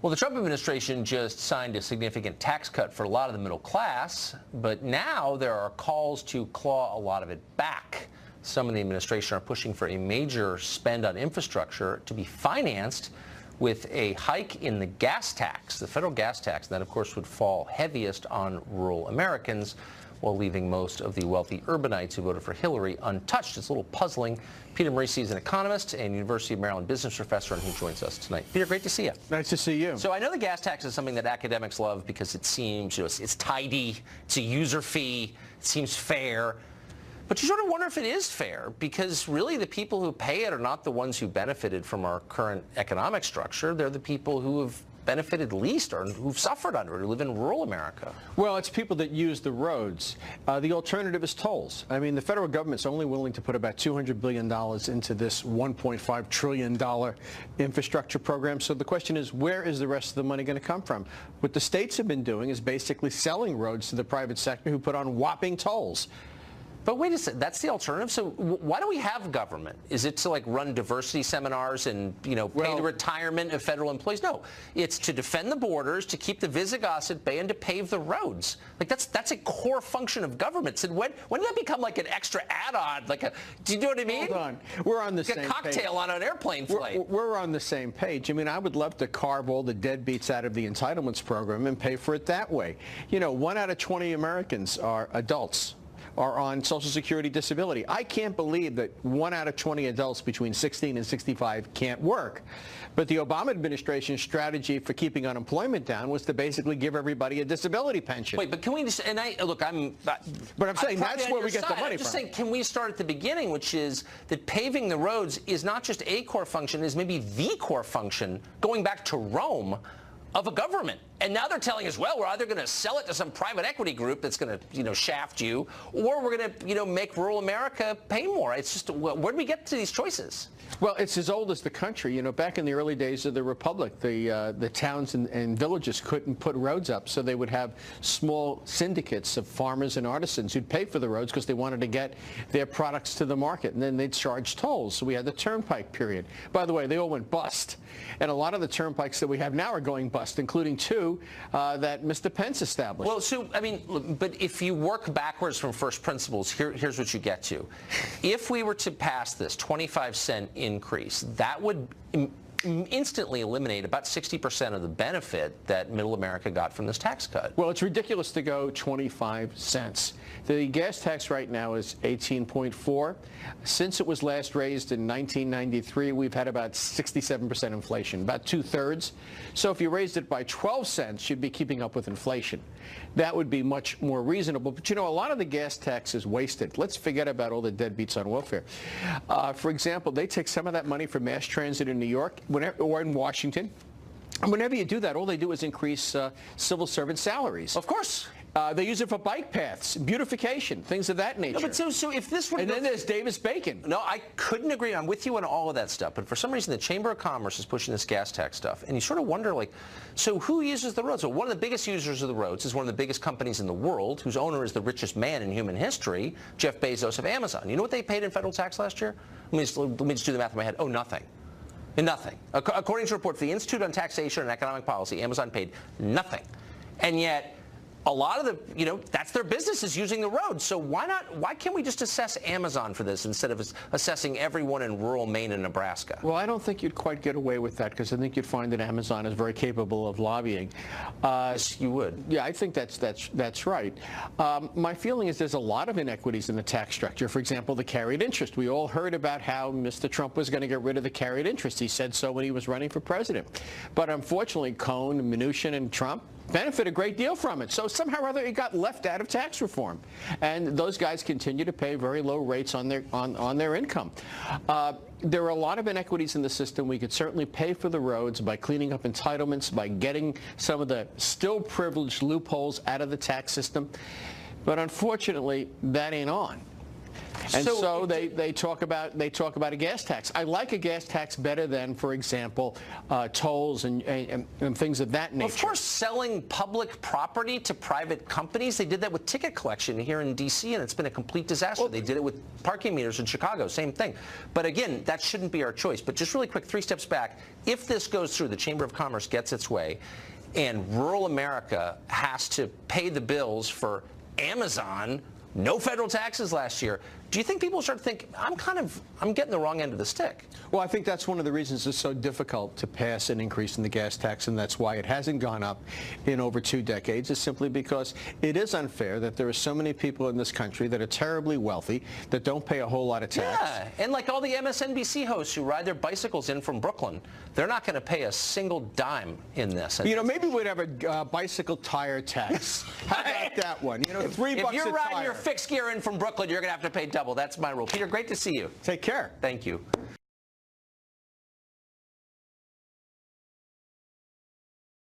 Well, the Trump administration just signed a significant tax cut for a lot of the middle class, but now there are calls to claw a lot of it back. Some in the administration are pushing for a major spend on infrastructure to be financed with a hike in the gas tax, the federal gas tax. That, of course, would fall heaviest on rural Americans, while leaving most of the wealthy urbanites who voted for Hillary untouched. It's a little puzzling. Peter Morici is an economist and University of Maryland business professor, and he joins us tonight. Peter, great to see you. Nice to see you. So I know the gas tax is something that academics love because it seems, it's tidy, it's a user fee, it seems fair. But you sort of wonder if it is fair, because really the people who pay it are not the ones who benefited from our current economic structure. They're the people who have benefited least or who've suffered under it, who live in rural America. Well, it's people that use the roads. The alternative is tolls. I mean, the federal government's only willing to put about $200 billion into this $1.5 trillion infrastructure program. So the question is, where is the rest of the money going to come from? What the states have been doing is basically selling roads to the private sector, who put on whopping tolls. But wait a second, that's the alternative? So why do we have government? Is it to run diversity seminars and, pay the retirement of federal employees? No, it's to defend the borders, to keep the Visigoths at bay, and to pave the roads. That's a core function of government. So when did that become an extra add-on? Do you know what I mean? Hold on. We're on the same page. A cocktail on an airplane flight. We're on the same page. I mean, I would love to carve all the deadbeats out of the entitlements program and pay for it that way. 1 out of 20 Americans are adults, are on Social Security disability. I can't believe that 1 out of 20 adults between 16 and 65 can't work. But the Obama administration's strategy for keeping unemployment down was to basically give everybody a disability pension. Wait, but can we just, but I'm saying that's where we get the money from. I'm just saying, can we start at the beginning, which is that paving the roads is not just a core function, is maybe the core function, going back to Rome, of a government. And now they're telling us, well, we're either going to sell it to some private equity group that's going to, shaft you, or we're going to, make rural America pay more. It's just, where do we get to these choices? Well, it's as old as the country. Back in the early days of the Republic, the towns and villages couldn't put roads up, so they would have small syndicates of farmers and artisans who'd pay for the roads because they wanted to get their products to the market, and then they'd charge tolls. So we had the turnpike period. By the way, they all went bust, and a lot of the turnpikes that we have now are going bust, including 2 that Mr. Pence established. Well, so, I mean, but if you work backwards from first principles, here's what you get to. If we were to pass this 25-cent increase, that would instantly eliminate about 60% of the benefit that middle America got from this tax cut. Well, it's ridiculous to go 25 cents. The gas tax right now is 18.4. Since it was last raised in 1993, we've had about 67% inflation, about 2/3. So if you raised it by 12 cents, you'd be keeping up with inflation. That would be much more reasonable. But, a lot of the gas tax is wasted. Let's forget about all the deadbeats on welfare. For example, they take some of that money for mass transit in New York or in Washington. And whenever you do that, all they do is increase civil servant salaries. Of course. They use it for bike paths, beautification, things of that nature. No, but so if this were... And then there's Davis-Bacon. No, I couldn't agree. I'm with you on all of that stuff. But for some reason, the Chamber of Commerce is pushing this gas tax stuff. And you sort of wonder, so who uses the roads? So one of the biggest users of the roads is one of the biggest companies in the world, whose owner is the richest man in human history, Jeff Bezos of Amazon. You know what they paid in federal tax last year? Let me just do the math in my head. Oh, nothing. Nothing. According to a report for the Institute on Taxation and Economic Policy, Amazon paid nothing. And yet, a lot of the, that's their business, is using the roads. So why can't we just assess Amazon for this instead of assessing everyone in rural Maine and Nebraska? Well, I don't think you'd quite get away with that, because I think you'd find that Amazon is very capable of lobbying. Yes, you would. Yeah, I think that's right. My feeling is there's a lot of inequities in the tax structure. For example, the carried interest. We all heard about how Mr. Trump was going to get rid of the carried interest. He said so when he was running for president. But unfortunately, Cohn, Mnuchin, and Trump benefit a great deal from it. So somehow or other it got left out of tax reform. And those guys continue to pay very low rates on their income. There are a lot of inequities in the system. We could certainly pay for the roads by cleaning up entitlements, by getting some of the still privileged loopholes out of the tax system. But unfortunately, that ain't on. And so they talk about a gas tax. I like a gas tax better than, for example, tolls and things of that nature. Well, of course, selling public property to private companies. They did that with ticket collection here in D.C., and it's been a complete disaster. They did it with parking meters in Chicago, same thing. But again, that shouldn't be our choice. But just really quick, 3 steps back. If this goes through, the Chamber of Commerce gets its way, and rural America has to pay the bills for Amazon, no federal taxes last year. Do you think people start to think, I'm getting the wrong end of the stick? Well, I think that's one of the reasons it's so difficult to pass an increase in the gas tax, and that's why it hasn't gone up in over 2 decades, is simply because it is unfair that there are so many people in this country that are terribly wealthy that don't pay a whole lot of tax. Yeah, and like all the MSNBC hosts who ride their bicycles in from Brooklyn, they're not going to pay a single dime in this. You know, maybe we'd have a bicycle tire tax. How about that one? You know, $3 a tire. If you're riding your fixed gear in from Brooklyn, you're going to have to pay double. That's my rule. Peter, great to see you. Take care. Thank you.